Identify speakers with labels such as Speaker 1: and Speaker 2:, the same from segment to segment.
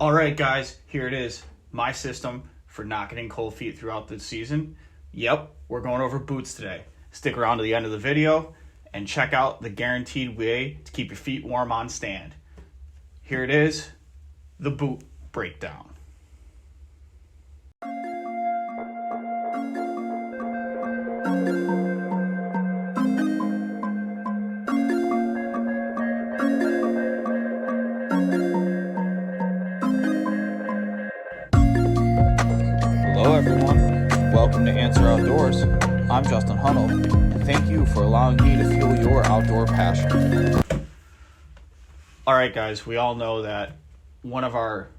Speaker 1: All right, guys, here it is. My system for not getting cold feet throughout the season. Yep, we're going over boots today. Stick around to the end of the video and check out the guaranteed way to keep your feet warm on stand. Here it is, the boot breakdown.
Speaker 2: Hello everyone, welcome to Answer Outdoors. I'm Justin Hunnell, and thank you for allowing me to fuel your outdoor passion.
Speaker 1: All right, guys, we all know that one of our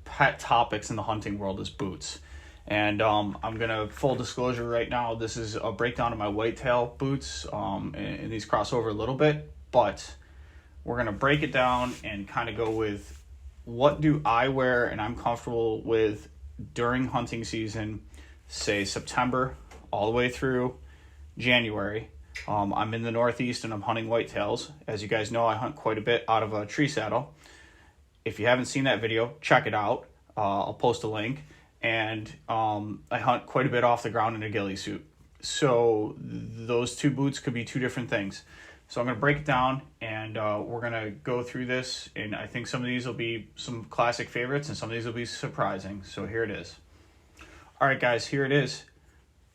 Speaker 1: pet topics in the hunting world is boots. And I'm going to, full disclosure right now, this is a breakdown of my whitetail boots, and these cross over a little bit, but we're going to break it down and kind of go with what do I wear and I'm comfortable with during hunting season, say September all the way through January. I'm in the Northeast and I'm hunting whitetails. As you guys know, I hunt quite a bit out of a tree saddle. If you haven't seen that video, check it out. I'll post a link. And I hunt quite a bit off the ground in a ghillie suit. So those two boots could be two different things. So I'm going to break it down and we're going to go through this. And I think some of these will be some classic favorites and some of these will be surprising. So here it is. All right, guys, here it is.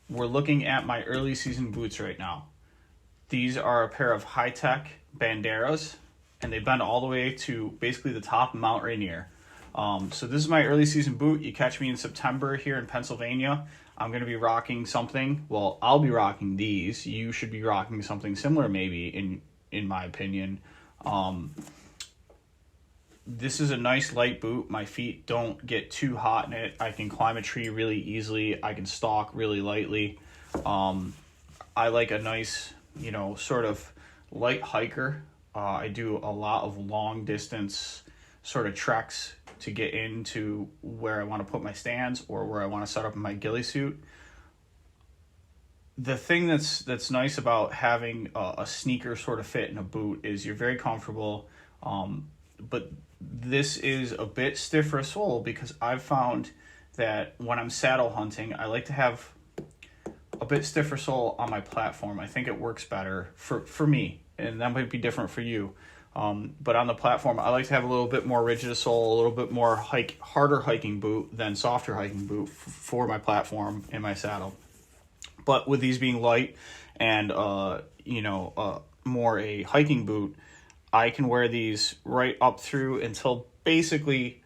Speaker 1: We're looking at my early season boots right now. These are a pair of high-tech banderas, and they bend all the way to basically the top of Mount Rainier. So this is my early season boot. You catch me in September here in Pennsylvania. I'm going to be rocking something. Well, I'll be rocking these. You should be rocking something similar maybe, in my opinion. This is a nice light boot. My feet don't get too hot in it. I can climb a tree really easily. I can stalk really lightly. I like a nice, sort of light hiker. I do a lot of long distance sort of treks to get into where I want to put my stands or where I want to set up in my ghillie suit. The thing that's nice about having a sneaker sort of fit in a boot is you're very comfortable, but this is a bit stiff for a sole because I've found that when I'm saddle hunting, I like to have a bit stiffer sole on my platform. I think it works better for me, and that might be different for you. But on the platform, I like to have a little bit more rigid sole, a little bit more harder hiking boot than softer hiking boot for my platform and my saddle. But with these being light and more a hiking boot, I can wear these right up through until basically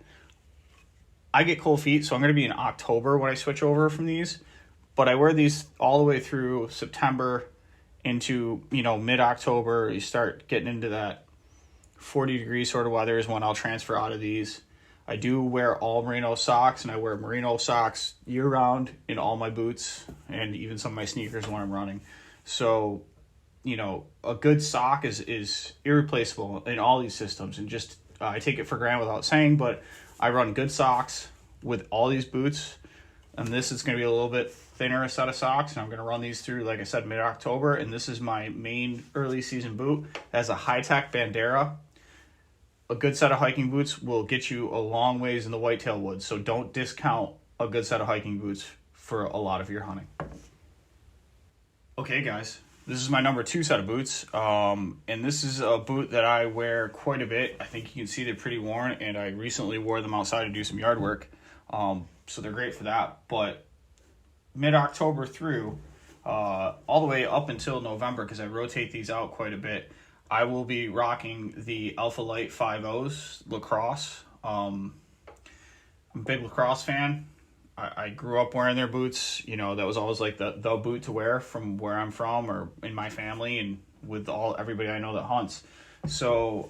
Speaker 1: I get cold feet. So I'm going to be in October when I switch over from these. But I wear these all the way through September into, mid-October. You start getting into that 40-degree sort of weather is when I'll transfer out of these. I do wear all merino socks, and I wear merino socks year-round in all my boots and even some of my sneakers when I'm running. So, a good sock is irreplaceable in all these systems. And just I take it for granted without saying, but I run good socks with all these boots. And this is going to be a little bit thinner set of socks, and I'm going to run these through, like I said, mid-October. And this is my main early season boot. It has a high-tech bandera. A good set of hiking boots will get you a long ways in the whitetail woods, so don't discount a good set of hiking boots for a lot of your hunting. Okay, guys, this is my number 2 set of boots, and this is a boot that I wear quite a bit. I think you can see they're pretty worn, and I recently wore them outside to do some yard work, so they're great for that. But mid-October through all the way up until November, because I rotate these out quite a bit, I will be rocking the Alpha Light 5.0s lacrosse. I'm a big lacrosse fan. I grew up wearing their boots. That was always like the boot to wear from where I'm from or in my family and with everybody I know that hunts. So,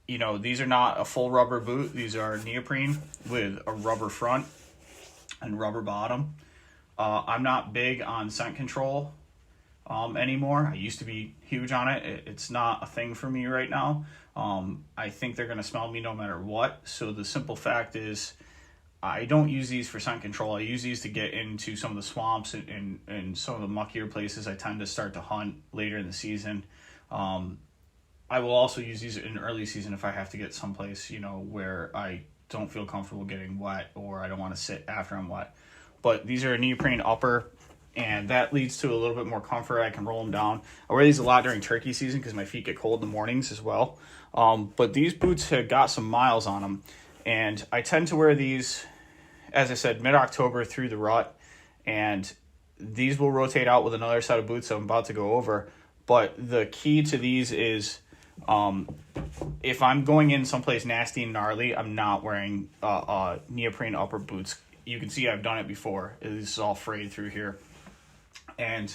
Speaker 1: these are not a full rubber boot. These are neoprene with a rubber front and rubber bottom. I'm not big on scent control anymore. I used to be huge on it. It's not a thing for me right now. I think they're going to smell me no matter what. So the simple fact is I don't use these for scent control. I use these to get into some of the swamps and some of the muckier places I tend to start to hunt later in the season. I will also use these in early season if I have to get someplace, where I don't feel comfortable getting wet, or I don't want to sit after I'm wet. But these are a neoprene upper, and that leads to a little bit more comfort. I can roll them down. I wear these a lot during turkey season because my feet get cold in the mornings as well. But these boots have got some miles on them, and I tend to wear these, as I said, mid-October through the rut, and these will rotate out with another set of boots I'm about to go over. But the key to these is, if I'm going in someplace nasty and gnarly, I'm not wearing neoprene upper boots. You can see I've done it before. This is all frayed through here. And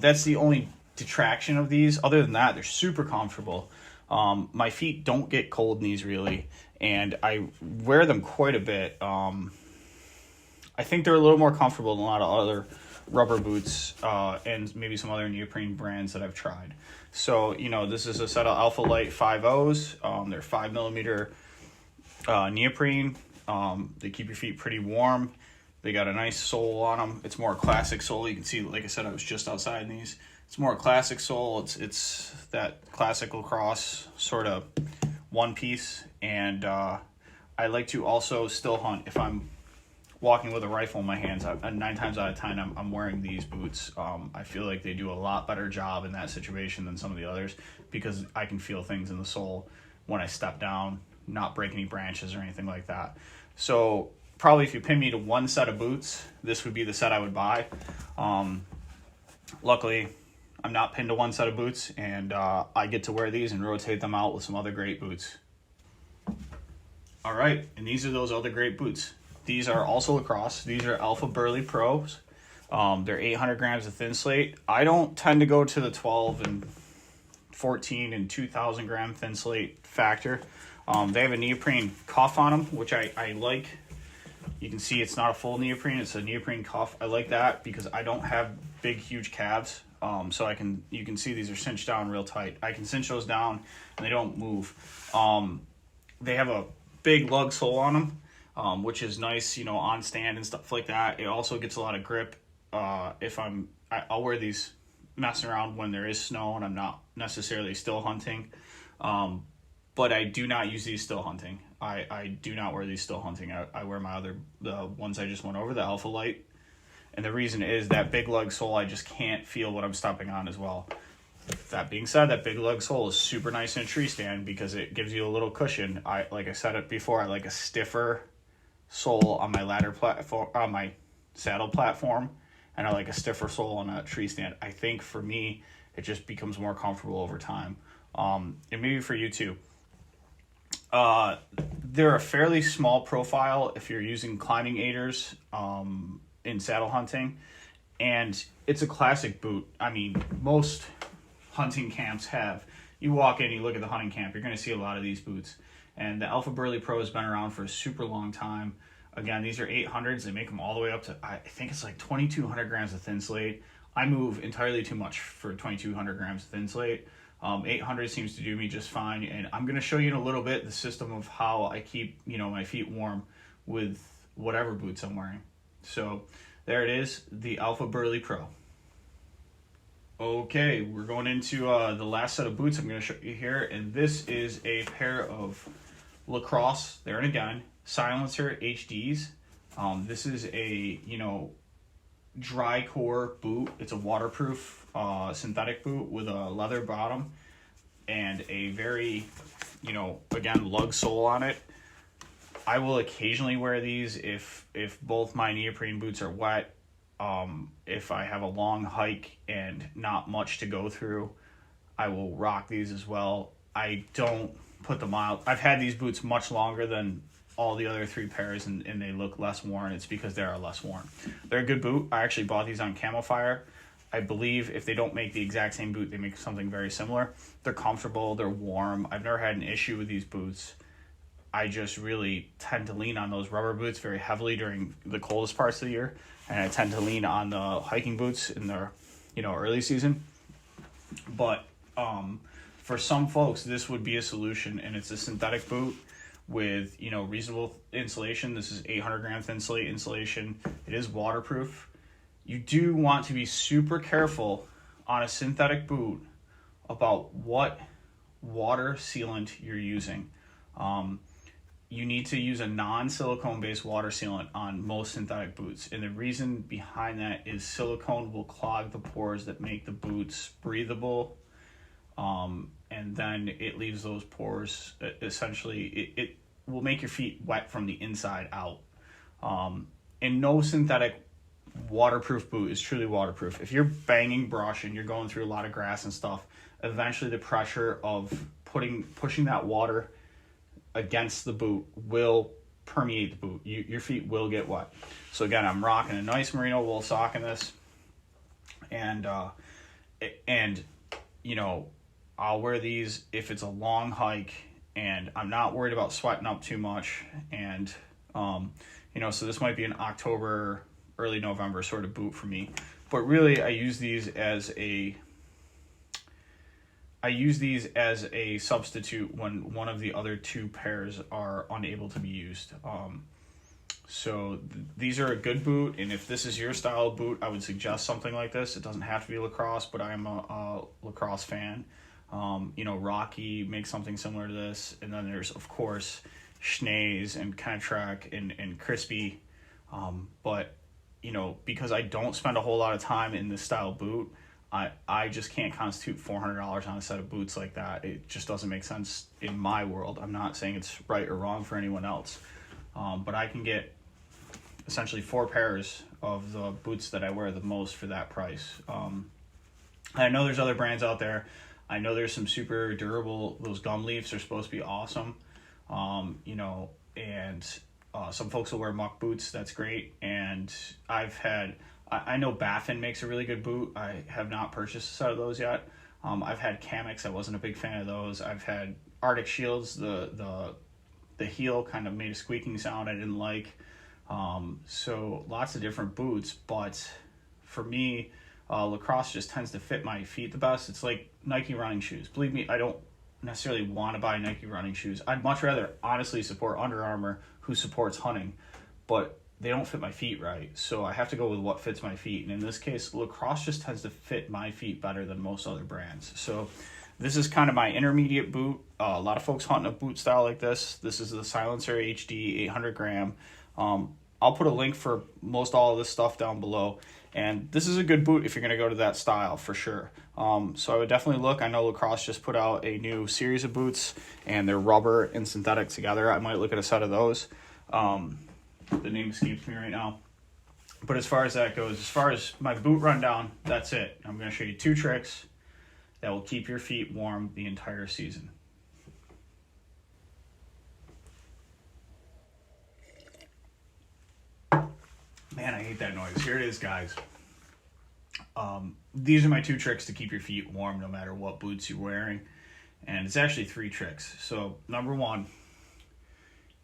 Speaker 1: that's the only detraction of these. Other than that, they're super comfortable. My feet don't get cold in these really, and I wear them quite a bit. I think they're a little more comfortable than a lot of other rubber boots and maybe some other neoprene brands that I've tried. So, this is a set of Alpha Light 5.0s. They're 5mm neoprene. They keep your feet pretty warm. They got a nice sole on them. It's more classic sole. You can see, like I said, I was just outside in these. It's more a classic sole. It's that classic lacrosse sort of one piece. And I like to also still hunt if I'm walking with a rifle in my hands. 9 times out of 10, I'm wearing these boots. I feel like they do a lot better job in that situation than some of the others, because I can feel things in the sole when I step down, not break any branches or anything like that. So probably if you pin me to one set of boots, this would be the set I would buy. Luckily, I'm not pinned to one set of boots, and I get to wear these and rotate them out with some other great boots. All right, and these are those other great boots. These are also lacrosse. These are Alpha Burley Pros. They're 800 grams of thin slate. I don't tend to go to the 12 and 14 and 2,000 gram thin slate factor. They have a neoprene cuff on them, which I like. You can see it's not a full neoprene. It's a neoprene cuff. I like that because I don't have big, huge calves. So you can see these are cinched down real tight. I can cinch those down and they don't move. They have a big lug sole on them. Which is nice, on stand and stuff like that. It also gets a lot of grip. I'll wear these messing around when there is snow and I'm not necessarily still hunting. But I do not use these still hunting. I do not wear these still hunting. I wear the ones I just went over, the Alpha Light. And the reason is that big lug sole, I just can't feel what I'm stepping on as well. That being said, that big lug sole is super nice in a tree stand because it gives you a little cushion. Like I said it before, I like a stiffer sole on my ladder platform, on my saddle platform, and I like a stiffer sole on a tree stand. I think for me, it just becomes more comfortable over time. And maybe for you too. They're a fairly small profile if you're using climbing aiders in saddle hunting, and it's a classic boot. I mean, most hunting camps have. You walk in, you look at the hunting camp, you're going to see a lot of these boots. And the Alpha Burley Pro has been around for a super long time. Again, these are 800s. They make them all the way up to, I think it's like 2,200 grams of thin slate. I move entirely too much for 2,200 grams of thin slate. 800 seems to do me just fine. And I'm going to show you in a little bit the system of how I keep, my feet warm with whatever boots I'm wearing. So there it is, the Alpha Burley Pro. Okay, we're going into the last set of boots I'm going to show you here. And this is a pair of lacrosse, there and again, Silencer HDs. This is a, dry core boot. It's a waterproof synthetic boot with a leather bottom and a very, again, lug sole on it. I will occasionally wear these if both my neoprene boots are wet. If I have a long hike and not much to go through, I will rock these as well. I don't put them out. I've had these boots much longer than all the other 3 pairs, and they look less worn. It's because they are less worn. They're a good boot. I actually bought these on Camo Fire. I believe if they don't make the exact same boot, they make something very similar. They're comfortable. They're warm. I've never had an issue with these boots. I just really tend to lean on those rubber boots very heavily during the coldest parts of the year, and I tend to lean on the hiking boots in the early season. But for some folks, this would be a solution, and it's a synthetic boot with reasonable insulation. This is 800 gram thin slate insulation. It is waterproof. You do want to be super careful on a synthetic boot about what water sealant you're using. you need to use a non-silicone based water sealant on most synthetic boots. And the reason behind that is silicone will clog the pores that make the boots breathable. And then it leaves those pores, essentially, it will make your feet wet from the inside out. And no synthetic waterproof boot is truly waterproof. If you're banging brush and you're going through a lot of grass and stuff, eventually the pressure of pushing that water against the boot will permeate the boot. Your feet will get wet. So again, I'm rocking a nice merino wool sock in this, and you know, I'll wear these if it's a long hike and I'm not worried about sweating up too much. And you know, so this might be an October, early November sort of boot for me. But really, I use these as a substitute when one of the other two pairs are unable to be used. So these are a good boot, and if this is your style of boot, I would suggest something like this. It doesn't have to be lacrosse, but I am a lacrosse fan. You know, Rocky makes something similar to this, and then there's, of course, Schnee's and Kentrek and Crispy. But, you know, because I don't spend a whole lot of time in this style boot, I just can't constitute $400 on a set of boots like that. It just doesn't make sense in my world. I'm not saying it's right or wrong for anyone else. But I can get essentially 4 pairs of the boots that I wear the most for that price. I know there's other brands out there. I know there's some super durable, those gum leafs are supposed to be awesome. You know, and some folks will wear muck boots. That's great. And I know Baffin makes a really good boot. I have not purchased a set of those yet. I've had Kamix. I wasn't a big fan of those. I've had Arctic Shields. The heel kind of made a squeaking sound I didn't like. So lots of different boots. But for me, lacrosse just tends to fit my feet the best. It's like Nike running shoes. Believe me, I don't necessarily want to buy Nike running shoes. I'd much rather honestly support Under Armour, who supports hunting. But they don't fit my feet right, so I have to go with what fits my feet. And in this case, lacrosse just tends to fit my feet better than most other brands. So this is kind of my intermediate boot. A lot of folks hunt in a boot style like this. This is the Silencer HD 800 gram. I'll put a link for most all of this stuff down below. And this is a good boot if you're going to go to that style for sure. So I would definitely look. I know Lacrosse just put out a new series of boots, and they're rubber and synthetic together. I might look at a set of those. The name escapes me right now. But as far as that goes, as far as my boot rundown, that's it. I'm going to show you 2 tricks that will keep your feet warm the entire season. Man, I hate that noise. Here it is, guys. These are my 2 tricks to keep your feet warm no matter what boots you're wearing. And it's actually 3 tricks. So, number 1,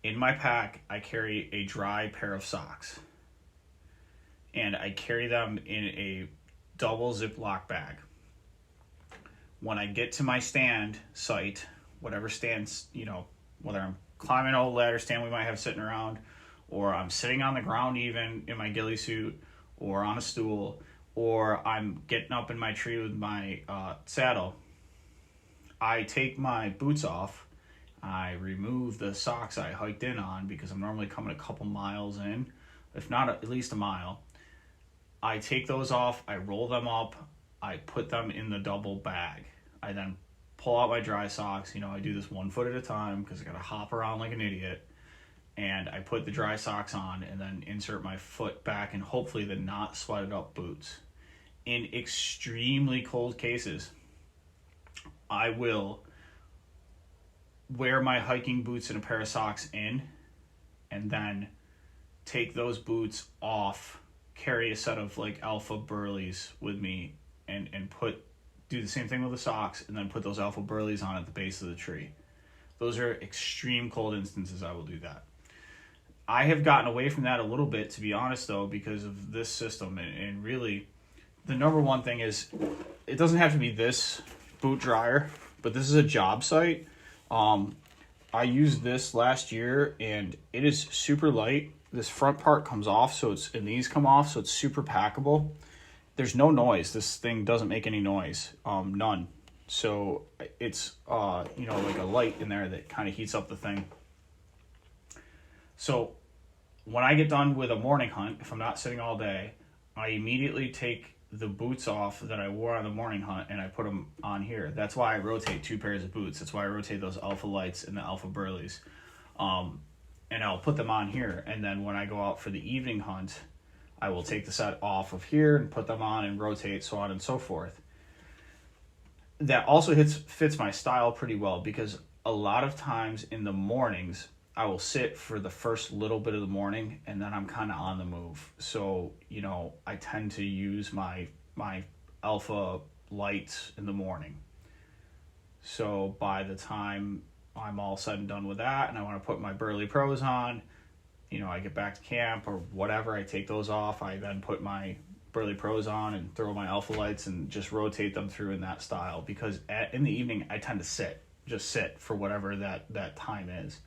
Speaker 1: in my pack, I carry a dry pair of socks. And I carry them in a double Ziploc bag. When I get to my stand site, whatever stands, you know, whether I'm climbing a ladder stand we might have sitting around, or I'm sitting on the ground even in my ghillie suit, or on a stool, or I'm getting up in my tree with my saddle, I take my boots off. I remove the socks I hiked in on because I'm normally coming a couple miles in, if not at least a mile. I take those off, I roll them up, I put them in the double bag. I then pull out my dry socks. You know, I do this 1 foot at a time because I got to hop around like an idiot. And I put the dry socks on and then insert my foot back in hopefully the not sweated up boots. In extremely cold cases, I will wear my hiking boots and a pair of socks in, and then take those boots off, carry a set of like Alpha Burleys with me, and do the same thing with the socks, and then put those Alpha Burleys on at the base of the tree. Those are extreme cold instances I will do that. I have gotten away from that a little bit, to be honest, though, because of this system. And really, the number one thing is, it doesn't have to be this boot dryer, but this is a job site. I used this last year, and it is super light. This front part comes off, and these come off, so it's super packable. There's no noise. This thing doesn't make any noise, none. So it's, like a light in there that kind of heats up the thing. So when I get done with a morning hunt, if I'm not sitting all day, I immediately take the boots off that I wore on the morning hunt and I put them on here. That's why I rotate 2 pairs of boots. That's why I rotate those Alpha Lights and the Alpha Burleys. And I'll put them on here. And then when I go out for the evening hunt, I will take the set off of here and put them on and rotate, so on and so forth. That also fits my style pretty well, because a lot of times in the mornings, I will sit for the first little bit of the morning and then I'm kind of on the move. So, you know, I tend to use my Alpha Lights in the morning. So by the time I'm all said and done with that and I want to put my Burley Pros on, you know, I get back to camp or whatever, I take those off. I then put my Burley Pros on and throw my Alpha Lights and just rotate them through in that style, because in the evening I tend to just sit for whatever that time is.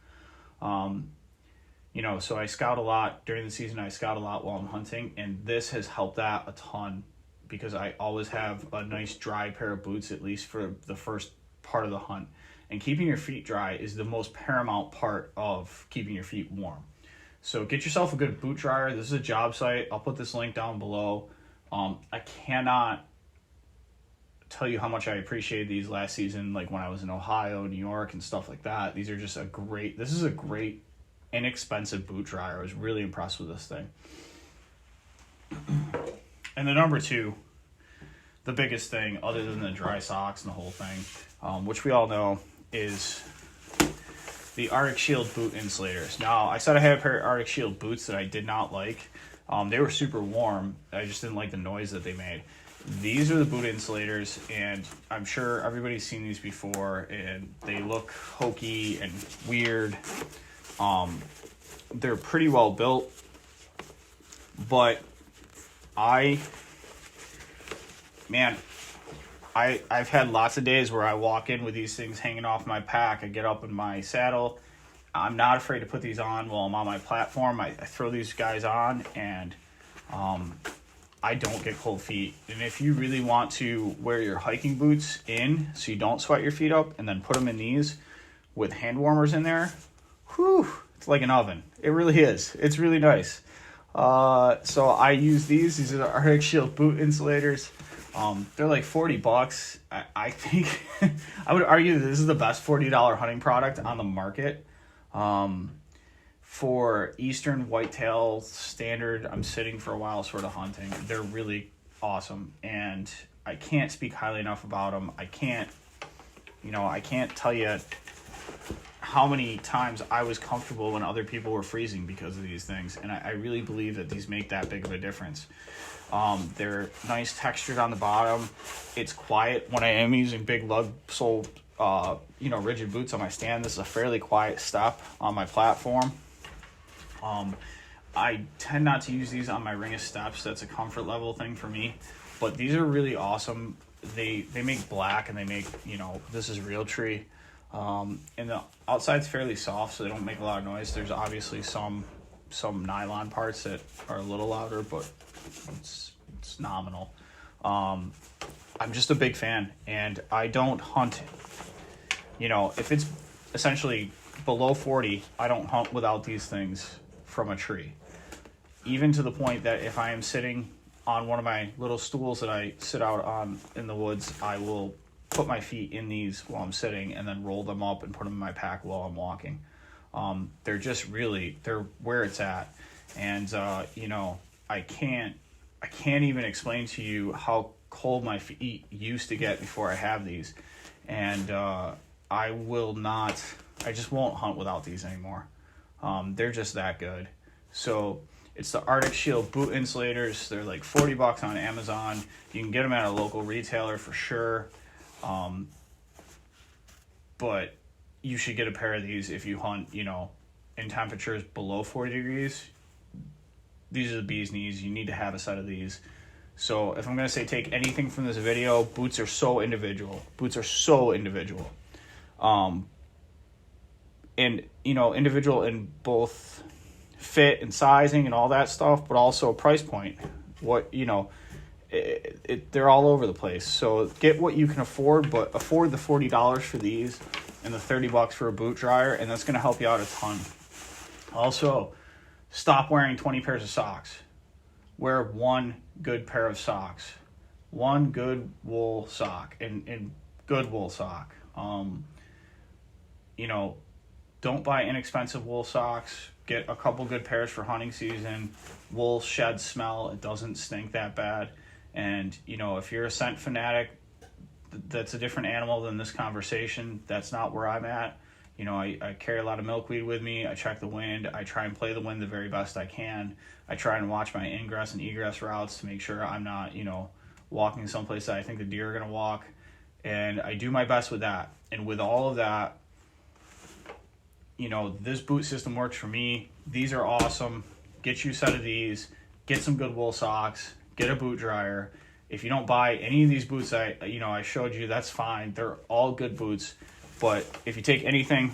Speaker 1: You know, so I scout a lot during the season. I scout a lot while I'm hunting, and this has helped that a ton, because I always have a nice dry pair of boots, at least for the first part of the hunt. And keeping your feet dry is the most paramount part of keeping your feet warm. So get yourself a good boot dryer. This is a job site. I'll put this link down below. I cannot tell you how much I appreciated these last season, like when I was in Ohio, New York, and stuff like that. These are just this is a great, inexpensive boot dryer. I was really impressed with this thing. And the number 2, the biggest thing, other than the dry socks and the whole thing, which we all know, is the Arctic Shield boot insulators. Now, I said I had a pair of Arctic Shield boots that I did not like. They were super warm. I just didn't like the noise that they made. These are the boot insulators, and I'm sure everybody's seen these before, and they look hokey and weird. They're pretty well built, but I've had lots of days where I walk in with these things hanging off my pack. I get up in my saddle. I'm not afraid to put these on while I'm on my platform. I throw these guys on, and I don't get cold feet. And if you really want to wear your hiking boots in so you don't sweat your feet up, and then put them in these with hand warmers in there, whew, it's like an oven. It really is. It's really nice. So I use these. These are the Arctic Shield boot insulators. They're like $40. I think I would argue that this is the best $40 hunting product on the market. For Eastern whitetail standard, I'm sitting for a while sort of hunting. They're really awesome, and I can't speak highly enough about them. I can't tell you how many times I was comfortable when other people were freezing because of these things, and I really believe that these make that big of a difference. They're nice textured on the bottom. It's quiet when I am using big lug sole, rigid boots on my stand. This is a fairly quiet step on my platform. I tend not to use these on my ring of steps. That's a comfort level thing for me, but these are really awesome. They make black, and they make, this is real tree. And the outside's fairly soft, so they don't make a lot of noise. There's obviously some nylon parts that are a little louder, but it's nominal. I'm just a big fan, and I don't hunt, if it's essentially below 40, I don't hunt without these things from a tree. Even to the point that if I am sitting on one of my little stools that I sit out on in the woods, I will put my feet in these while I'm sitting and then roll them up and put them in my pack while I'm walking. They're just they're where it's at. And, I can't even explain to you how cold my feet used to get before I have these. And I just won't hunt without these anymore. They're just that good. So it's the Arctic Shield boot insulators. They're like $40 on Amazon. You can get them at a local retailer for sure. But you should get a pair of these if you hunt, in temperatures below 40 degrees. These are the bee's knees. You need to have a set of these. So if I'm going to say take anything from this video, boots are so individual. And, individual in both fit and sizing and all that stuff, but also price point. They're all over the place. So get what you can afford, but afford the $40 for these and the $30 for a boot dryer, and that's going to help you out a ton. Also, stop wearing 20 pairs of socks. Wear one good pair of socks. One good wool sock and good wool sock. You know, don't buy inexpensive wool socks. Get a couple good pairs for hunting season. Wool sheds smell. It doesn't stink that bad. And, you know, if you're a scent fanatic, that's a different animal than this conversation. That's not where I'm at. You know, I carry a lot of milkweed with me. I check the wind. I try and play the wind the very best I can. I try and watch my ingress and egress routes to make sure I'm not, you know, walking someplace that I think the deer are going to walk. And I do my best with that. And with all of that, you know, this boot system works for me. These are awesome. Get you a set of these. Get some good wool socks. Get a boot dryer. If you don't buy any of these boots I showed you, that's fine. They're all good boots. But if you take anything,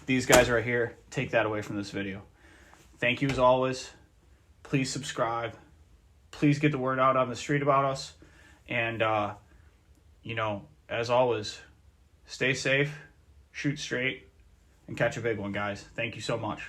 Speaker 1: these guys right here, take that away from this video. Thank you as always. Please subscribe. Please get the word out on the street about us. And, you know, as always, stay safe, shoot straight, and catch a big one, guys. Thank you so much.